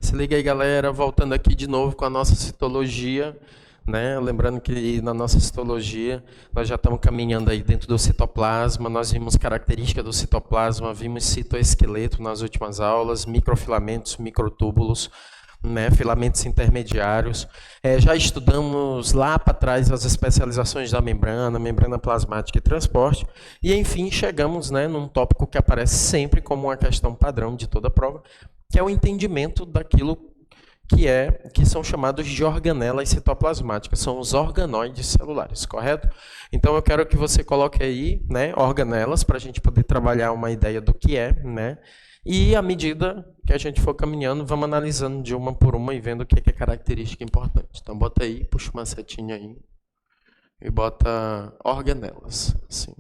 Se liga aí, galera, voltando aqui de novo com a nossa citologia, né? Lembrando que na nossa citologia nós já estamos caminhando aí dentro do citoplasma, nós vimos características do citoplasma, vimos citoesqueleto nas últimas aulas, microfilamentos, microtúbulos, né, filamentos intermediários. Já estudamos lá para trás as especializações da membrana plasmática e transporte, e enfim chegamos, né, num tópico que aparece sempre como uma questão padrão de toda prova, que é o entendimento daquilo que são chamados de organelas citoplasmáticas, são os organoides celulares, correto? Então eu quero que você coloque aí, né, organelas, para a gente poder trabalhar uma ideia do que é, né? E à medida que a gente for caminhando, vamos analisando de uma por uma e vendo o que é característica importante. Então bota aí, puxa uma setinha aí e bota organelas, assim.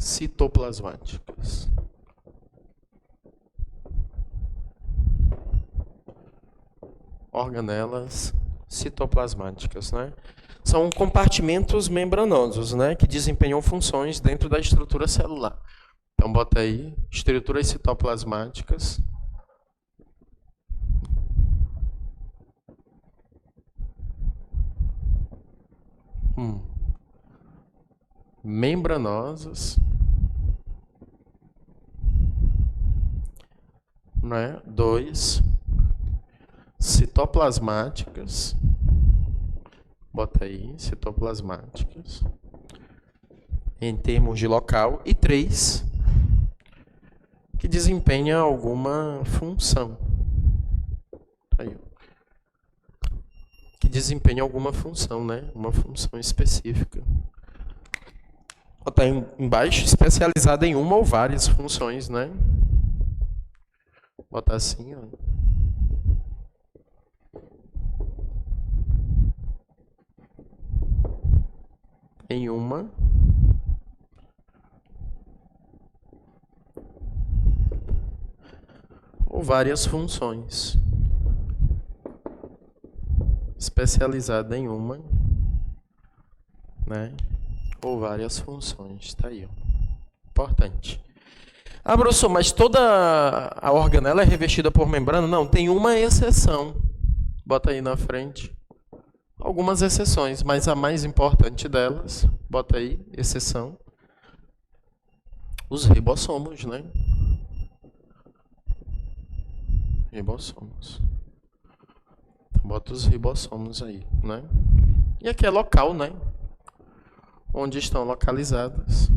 Citoplasmáticas. Organelas citoplasmáticas, né? São compartimentos membranosos, né, que desempenham funções dentro da estrutura celular. Então bota aí, estruturas citoplasmáticas. Membranosas, né? 2, citoplasmáticas. Bota aí, citoplasmáticas. Em termos de local. E 3, que desempenha alguma função. Aí, que desempenha alguma função, né? Uma função específica. Botar embaixo, especializada em uma ou várias funções, né? Botar assim, ó. Em uma ou várias funções. Especializada em uma, né? Ou várias funções. Tá aí, ó. Importante. Ah, professor, mas toda a organela é revestida por membrana? Não, tem uma exceção. Bota aí na frente. Algumas exceções, mas a mais importante delas, bota aí, exceção, os ribossomos, né? Ribossomos. Bota os ribossomos aí, né? E aqui é local, né? Onde estão localizadas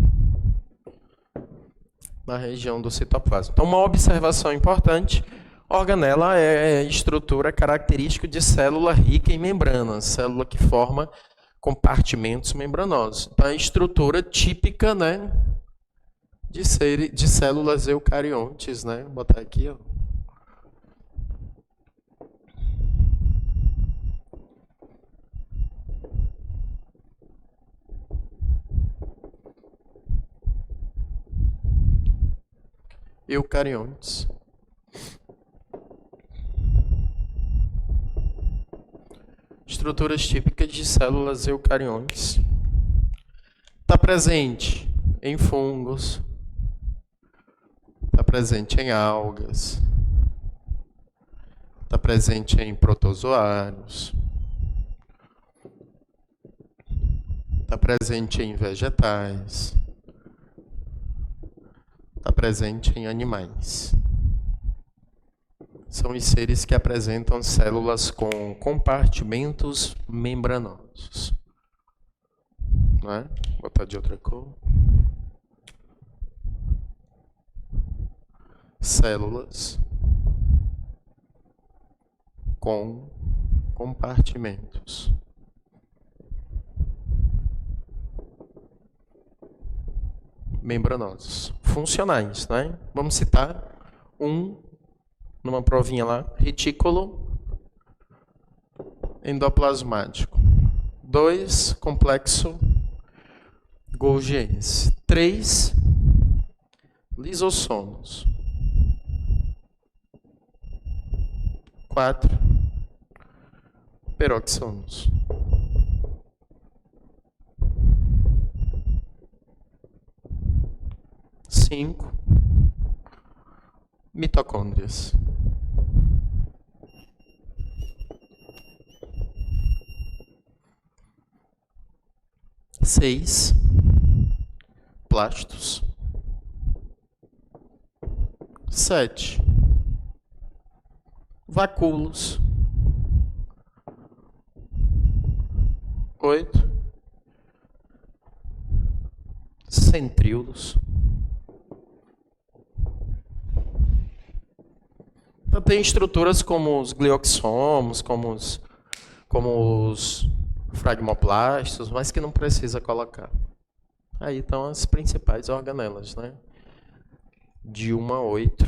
na região do citoplasma. Então, uma observação importante: organela é estrutura característica de célula rica em membranas, célula que forma compartimentos membranosos. Então, é a estrutura típica, né, de células eucariontes, né? Vou botar aqui, ó. Eucariontes. Estruturas típicas de células eucariontes. Está presente em fungos, está presente em algas, está presente em protozoários, está presente em vegetais, está presente em animais. São os seres que apresentam células com compartimentos membranosos. Não é? Vou botar de outra cor. Células com compartimentos membranosos. Funcionais, né? Vamos citar numa provinha lá, retículo endoplasmático. 2, complexo Golgiense. 3, lisossomos. 4, peroxomos. 5, mitocôndrias. Seis, plastos. 7, vacúolos. 8, centríolos. Então, tem estruturas como os glioxomos, como os fragmoplastos, mas que não precisa colocar. Aí estão as principais organelas, né? De 1 a 8.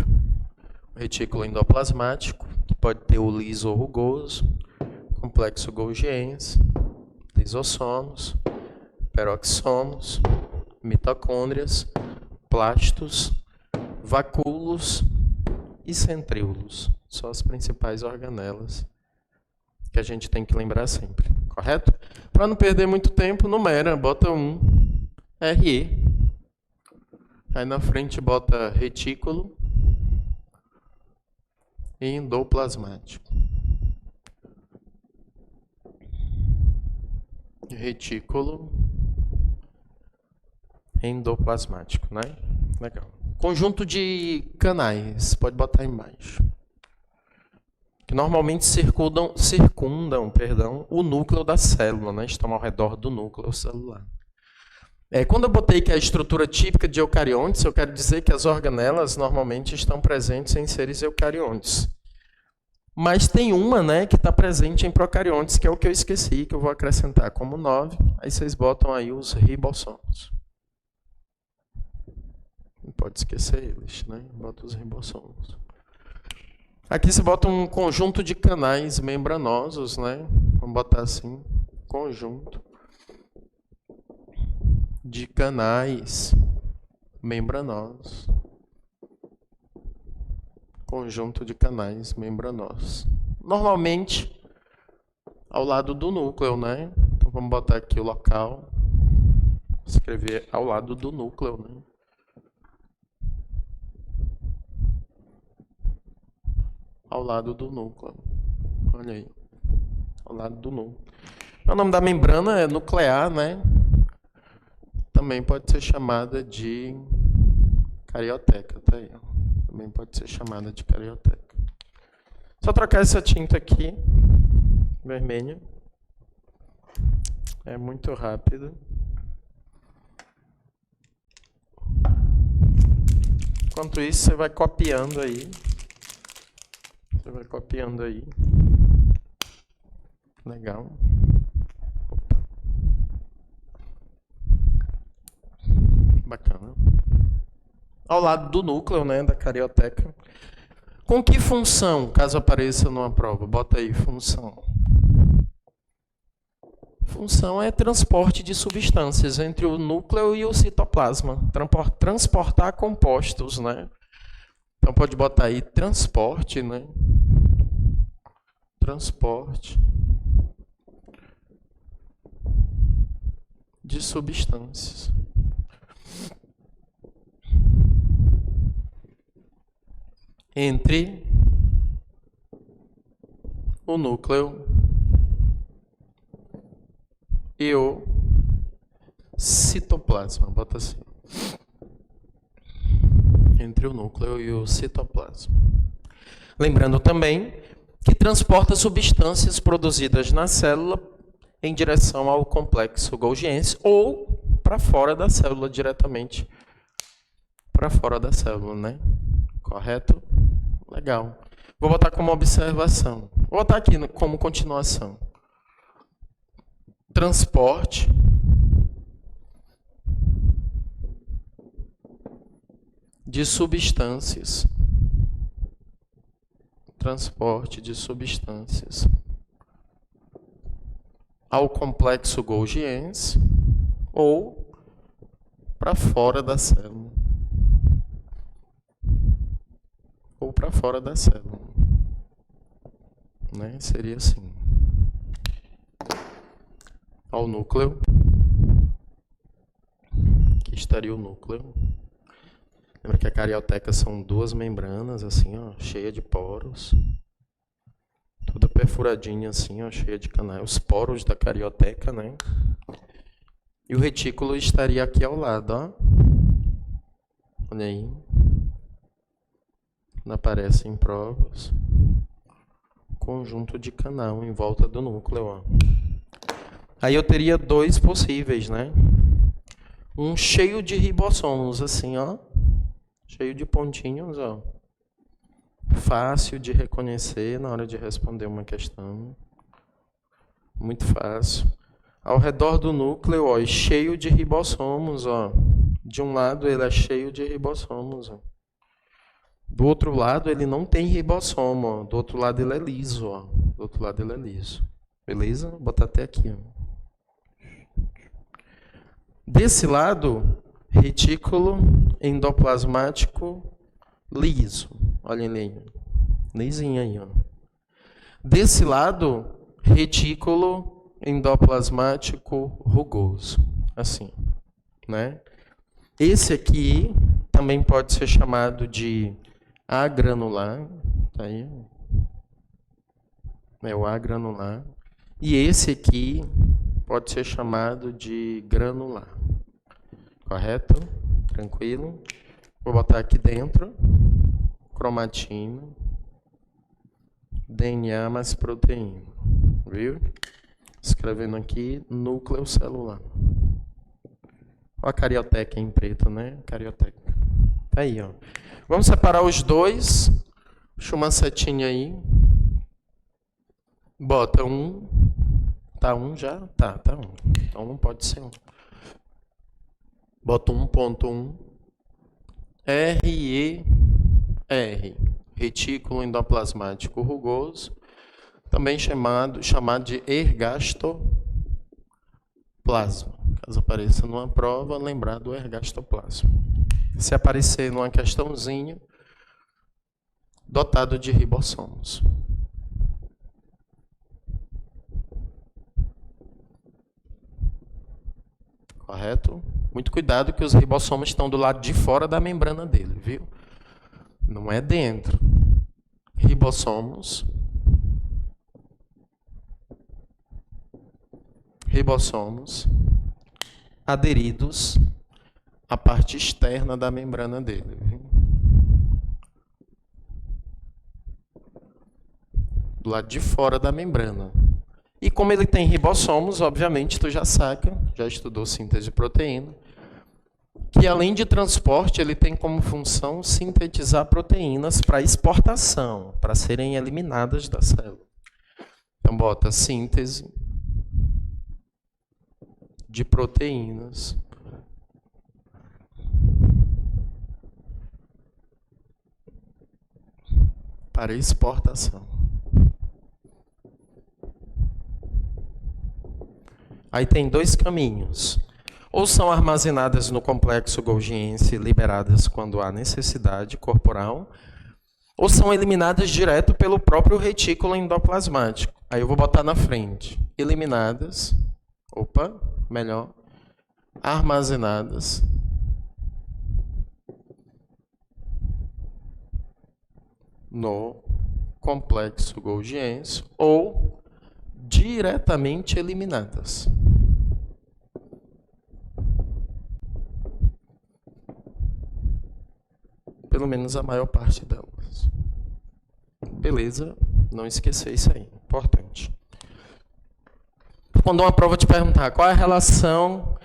O retículo endoplasmático, que pode ter o liso ou rugoso, complexo golgiense, lisossomos, peroxomos, mitocôndrias, plastos, vacúolos e centríolos. São as principais organelas que a gente tem que lembrar sempre, correto? Para não perder muito tempo, numera, bota 1, RE. Aí na frente bota retículo e endoplasmático. Retículo endoplasmático, né? Legal. Conjunto de canais, pode botar embaixo. Que normalmente circundam, o núcleo da célula, né? Estão ao redor do núcleo celular. Quando eu botei que é a estrutura típica de eucariontes, eu quero dizer que as organelas normalmente estão presentes em seres eucariontes. Mas tem uma, né, que está presente em procariontes, que é o que eu esqueci, que eu vou acrescentar como 9. Aí vocês botam aí os ribossomos. Não pode esquecer eles, né? Bota os ribossomos. Aqui você bota um conjunto de canais membranosos, né? Vamos botar assim, conjunto de canais membranosos. Conjunto de canais membranosos. Normalmente ao lado do núcleo, né? Então vamos botar aqui o local. Escrever ao lado do núcleo, né? Ao lado do núcleo. Olha aí. Ao lado do núcleo. O nome da membrana é nuclear, né? Também pode ser chamada de carioteca, tá aí. Também pode ser chamada de carioteca. Só trocar essa tinta aqui, vermelha. É muito rápido. Enquanto isso, você vai copiando aí. Você vai copiando aí. Legal. Bacana. Ao lado do núcleo, né, da carioteca. Com que função, caso apareça numa prova? Bota aí, função. Função é transporte de substâncias entre o núcleo e o citoplasma. Transportar compostos, né? Então pode botar aí transporte, né? Transporte de substâncias. Entre o núcleo e o citoplasma. Bota assim. Entre o núcleo e o citoplasma. Lembrando também que transporta substâncias produzidas na célula em direção ao complexo golgiense ou para fora da célula, diretamente para fora da célula, né? Correto? Legal. Vou botar como observação. Vou botar aqui como continuação. Transporte de substâncias. Transporte de substâncias ao complexo golgiense ou para fora da célula. Ou para fora da célula. Né? Seria assim. Ao núcleo. Aqui estaria o núcleo. Lembra que a carioteca são duas membranas, assim, ó, cheia de poros. Toda perfuradinha, assim, ó, cheia de canais. Os poros da carioteca, né? E o retículo estaria aqui ao lado, ó. Olha aí. Não aparece em provas. Conjunto de canal em volta do núcleo, ó. Aí eu teria dois possíveis, né? Um cheio de ribossomos, assim, ó. Cheio de pontinhos, ó. Fácil de reconhecer na hora de responder uma questão. Muito fácil. Ao redor do núcleo, ó, cheio de ribossomos, ó. De um lado ele é cheio de ribossomos, ó. Do outro lado ele não tem ribossomo, ó. Do outro lado ele é liso, ó. Do outro lado ele é liso. Beleza? Vou botar até aqui, ó. Desse lado, retículo endoplasmático liso. Olhem ali. Lisinho aí, ó. Desse lado, retículo endoplasmático rugoso. Assim, né? Esse aqui também pode ser chamado de agranular. Tá aí. É o agranular. E esse aqui pode ser chamado de granular. Correto? Tranquilo? Vou botar aqui dentro cromatina, DNA mais proteína. Viu? Escrevendo aqui núcleo celular. Olha a carioteca em preto, né? Carioteca. Tá aí, ó. Vamos separar os dois. Deixa uma setinha aí. Bota um. Tá um já? Tá um. Então não pode ser um. Bota 1.1. RER. Retículo endoplasmático rugoso. Também chamado de ergastoplasma. Caso apareça numa prova, lembrar do ergastoplasma. Se aparecer numa questãozinha, dotado de ribossomos. Correto? Muito cuidado que os ribossomos estão do lado de fora da membrana dele, viu? Não é dentro. Ribossomos aderidos à parte externa da membrana dele. Do lado de fora da membrana. E como ele tem ribossomos, obviamente, tu já saca, já estudou síntese de proteína, que além de transporte, ele tem como função sintetizar proteínas para exportação, para serem eliminadas da célula. Então, bota síntese de proteínas para exportação. Aí tem dois caminhos. Ou são armazenadas no complexo golgiense e liberadas quando há necessidade corporal, ou são eliminadas direto pelo próprio retículo endoplasmático. Aí eu vou botar na frente. Eliminadas, armazenadas no complexo golgiense ou diretamente eliminadas. Pelo menos a maior parte delas. Beleza? Não esquecer isso aí. Importante. Quando uma prova te perguntar qual é a relação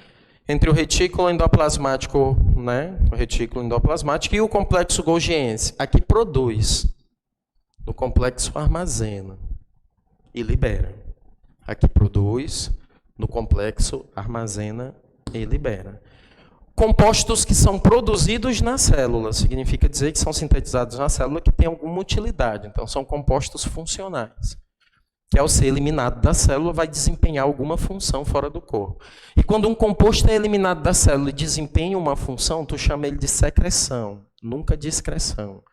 entre o retículo endoplasmático, né? O retículo endoplasmático e o complexo golgiense. Aqui produz. No complexo armazena e libera. Aqui produz. No complexo armazena e libera. Compostos que são produzidos na célula, significa dizer que são sintetizados na célula que tem alguma utilidade. Então, são compostos funcionais, que ao ser eliminado da célula vai desempenhar alguma função fora do corpo. E quando um composto é eliminado da célula e desempenha uma função, tu chama ele de secreção, nunca de excreção.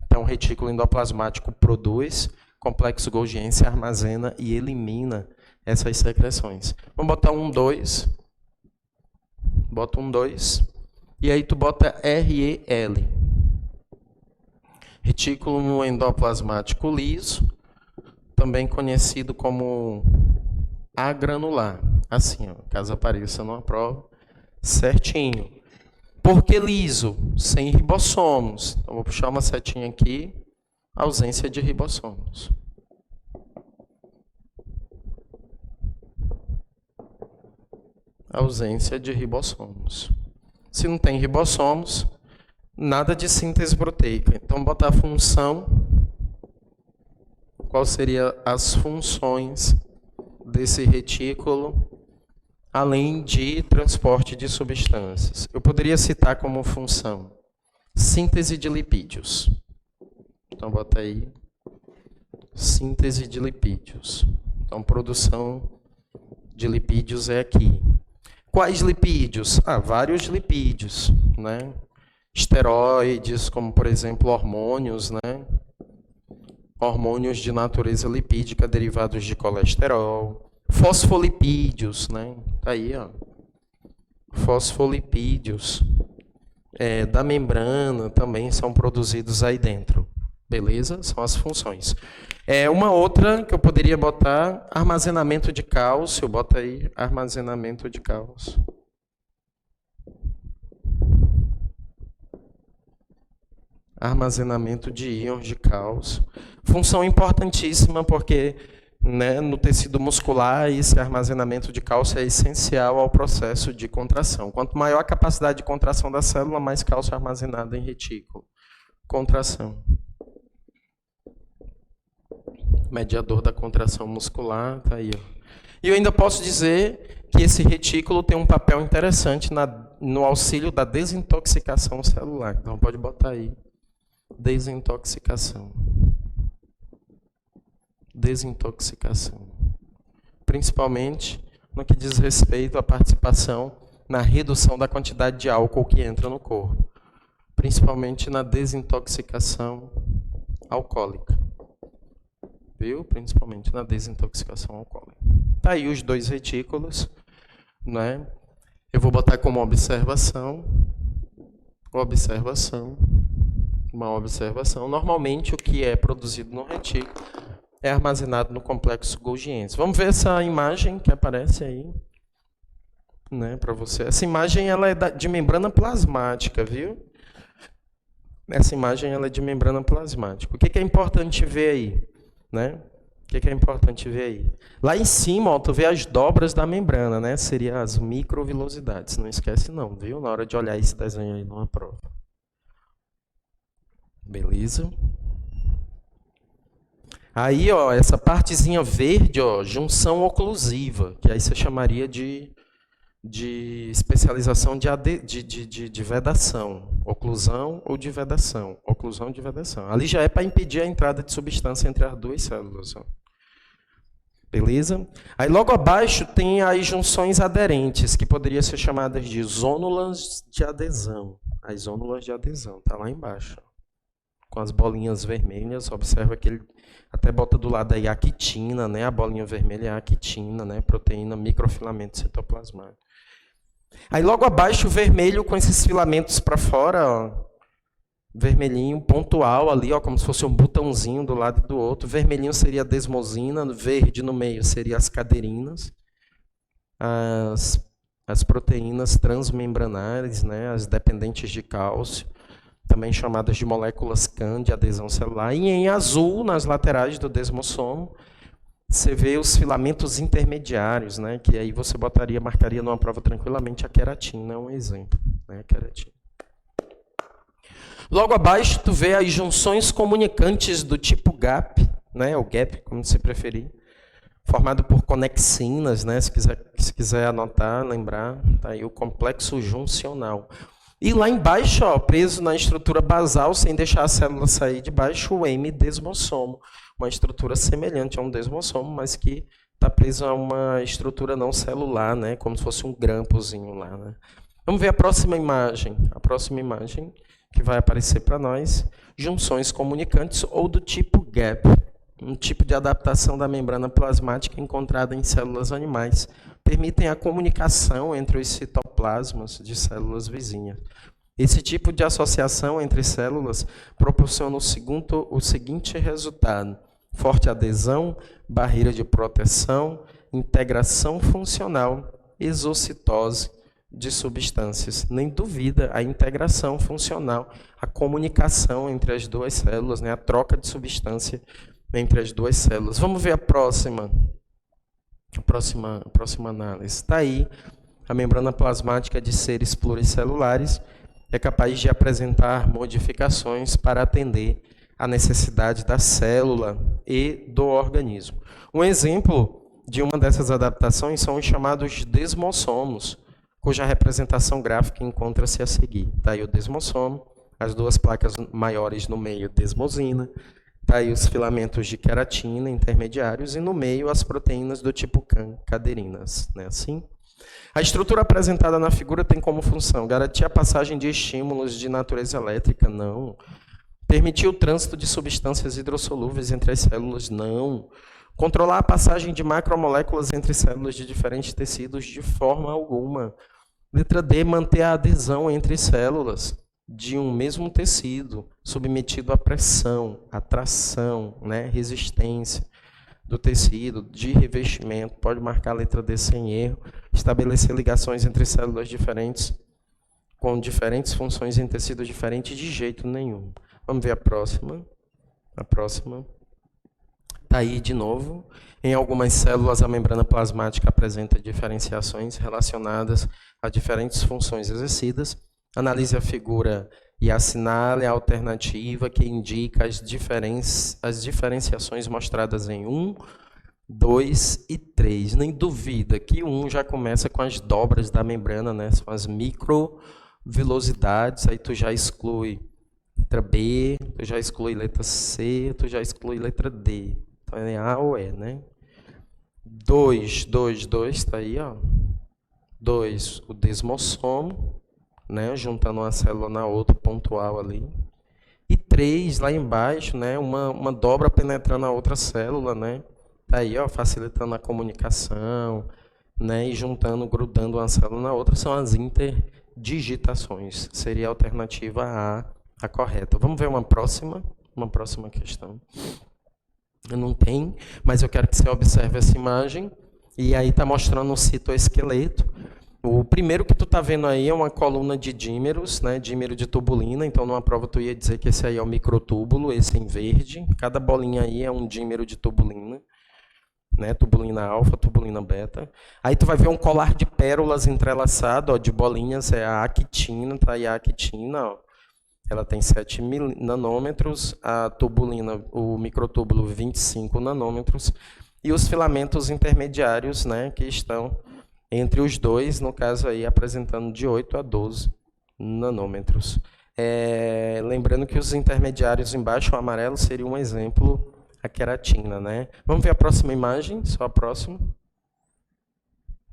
Então, o retículo endoplasmático produz, complexo golgiense armazena e elimina essas secreções. Vamos botar 2. Bota 2. E aí tu bota REL. Retículo endoplasmático liso, também conhecido como agranular. Assim, ó, caso apareça numa prova, certinho. Por que liso? Sem ribossomos. Então, vou puxar uma setinha aqui, ausência de ribossomos. Ausência de ribossomos. Se não tem ribossomos, nada de síntese proteica. Então, botar a função. Qual seria as funções desse retículo, além de transporte de substâncias? Eu poderia citar como função síntese de lipídios. Então, bota aí síntese de lipídios. Então, produção de lipídios é aqui. Quais lipídios? Vários lipídios, né? Esteroides, como por exemplo hormônios, né? Hormônios de natureza lipídica derivados de colesterol. Fosfolipídios, né? Tá aí, ó. Fosfolipídios da membrana também são produzidos aí dentro. Beleza? São as funções. Uma outra que eu poderia botar, armazenamento de cálcio. Bota aí, armazenamento de cálcio. Armazenamento de íons de cálcio. Função importantíssima porque, né, no tecido muscular esse armazenamento de cálcio é essencial ao processo de contração. Quanto maior a capacidade de contração da célula, mais cálcio armazenado em retículo. Contração. Mediador da contração muscular, tá aí, ó. E eu ainda posso dizer que esse retículo tem um papel interessante no auxílio da desintoxicação celular. Então pode botar aí. Desintoxicação. Desintoxicação. Principalmente no que diz respeito à participação na redução da quantidade de álcool que entra no corpo. Principalmente na desintoxicação alcoólica. Viu? Principalmente na desintoxicação alcoólica. Tá aí os dois retículos, né? Eu vou botar como observação. Uma observação. Normalmente, o que é produzido no retículo é armazenado no complexo Golgiense. Vamos ver essa imagem que aparece aí, né, para você. Essa imagem ela é de membrana plasmática, viu? Essa imagem ela é de membrana plasmática. O que é importante ver aí? Né? O que é importante ver aí? Lá em cima, ó, tu vê as dobras da membrana, né? Seriam as microvilosidades. Não esquece não, viu? Na hora de olhar esse desenho aí numa prova. Beleza? Aí, ó, essa partezinha verde, ó, junção oclusiva, que aí você chamaria de especialização de vedação. Oclusão ou de vedação. Oclusão de vedação. Ali já é para impedir a entrada de substância entre as duas células. Ó. Beleza? Aí logo abaixo tem as junções aderentes, que poderiam ser chamadas de zônulas de adesão. As zônulas de adesão, tá lá embaixo. Ó. Com as bolinhas vermelhas, observa que ele até bota do lado aí a quitina, né? A bolinha vermelha é a quitina, né? Proteína microfilamento citoplasmático. Aí logo abaixo o vermelho com esses filamentos para fora, ó, vermelhinho pontual ali, ó, como se fosse um botãozinho do lado do outro. Vermelhinho seria a desmosina, verde no meio seria as caderinas, as proteínas transmembranares, né, as dependentes de cálcio, também chamadas de moléculas CAN de adesão celular. E em azul, nas laterais do desmossomo, você vê os filamentos intermediários, né, que aí você marcaria numa prova tranquilamente a queratina, é um exemplo, né, a queratina. Logo abaixo, tu vê as junções comunicantes do tipo GAP, né, ou GAP, como se preferir, formado por conexinas, né, se quiser anotar, lembrar, tá aí o complexo juncional. E lá embaixo, ó, preso na estrutura basal, sem deixar a célula sair de baixo, o M-desmossomo. Uma estrutura semelhante a um desmossomo, mas que está preso a uma estrutura não celular, né? Como se fosse um grampozinho lá. Né? Vamos ver a próxima imagem. A próxima imagem que vai aparecer para nós, junções comunicantes ou do tipo GAP. um tipo de adaptação da membrana plasmática encontrada em células animais, permitem a comunicação entre os citoplasmas de células vizinhas. Esse tipo de associação entre células proporciona o seguinte resultado: forte adesão, barreira de proteção, integração funcional, exocitose de substâncias. Nem duvida a integração funcional, a comunicação entre as duas células, né, a troca de substância entre as duas células. Vamos ver a próxima análise. Está aí a membrana plasmática de seres pluricelulares, é capaz de apresentar modificações para atender à necessidade da célula e do organismo. Um exemplo de uma dessas adaptações são os chamados desmossomos, cuja representação gráfica encontra-se a seguir. Está aí o desmossomo, as duas placas maiores no meio, desmosina, está aí os filamentos de queratina intermediários e no meio as proteínas do tipo CAM, caderinas, né? Assim. A estrutura apresentada na figura tem como função garantir a passagem de estímulos de natureza elétrica? Não. Permitir o trânsito de substâncias hidrossolúveis entre as células? Não. Controlar a passagem de macromoléculas entre células de diferentes tecidos? De forma alguma. Letra D, manter a adesão entre células de um mesmo tecido, submetido à pressão, atração, né, resistência do tecido, de revestimento, pode marcar a letra D sem erro, estabelecer ligações entre células diferentes, com diferentes funções em tecidos diferentes, de jeito nenhum. Vamos ver a próxima. A próxima. Está aí de novo. Em algumas células, a membrana plasmática apresenta diferenciações relacionadas a diferentes funções exercidas. Analise a figura e assinale a alternativa que indica as diferenciações mostradas em 1, 2 e 3. Nem duvida que 1 já começa com as dobras da membrana, né? São as microvelocidades, aí tu já exclui letra B, tu já exclui letra C, tu já exclui letra D. Então é A ou E, né? 2, está aí, ó. 2, o desmossomo, né, juntando uma célula na outra, pontual ali. E 3, lá embaixo, né, uma dobra penetrando a outra célula, né, tá aí, ó, facilitando a comunicação, né, e juntando, grudando uma célula na outra, são as interdigitações. Seria a alternativa a correta. Vamos ver uma próxima questão. Não tem, mas eu quero que você observe essa imagem, e aí está mostrando o citoesqueleto. O primeiro que tu está vendo aí é uma coluna de dímeros, né, dímero de tubulina, então numa prova tu ia dizer que esse aí é o microtúbulo, esse em verde, cada bolinha aí é um dímero de tubulina, né, tubulina alfa, tubulina beta. Aí tu vai ver um colar de pérolas entrelaçado, ó, de bolinhas, é a actina, tá aí a actina, ó. Ela tem 7 nanômetros, a tubulina, o microtúbulo 25 nanômetros, e os filamentos intermediários, né, que estão entre os dois, no caso aí apresentando de 8 a 12 nanômetros. Lembrando que os intermediários embaixo, o amarelo, seria um exemplo, a queratina, né? Vamos ver a próxima imagem, só a próxima.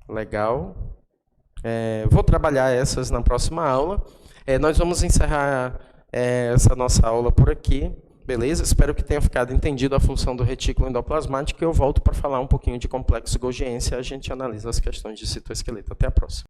Legal. Vou trabalhar essas na próxima aula. Nós vamos encerrar essa nossa aula por aqui. Beleza? Espero que tenha ficado entendido a função do retículo endoplasmático e eu volto para falar um pouquinho de complexo golgiense e a gente analisa as questões de citoesqueleto. Até a próxima.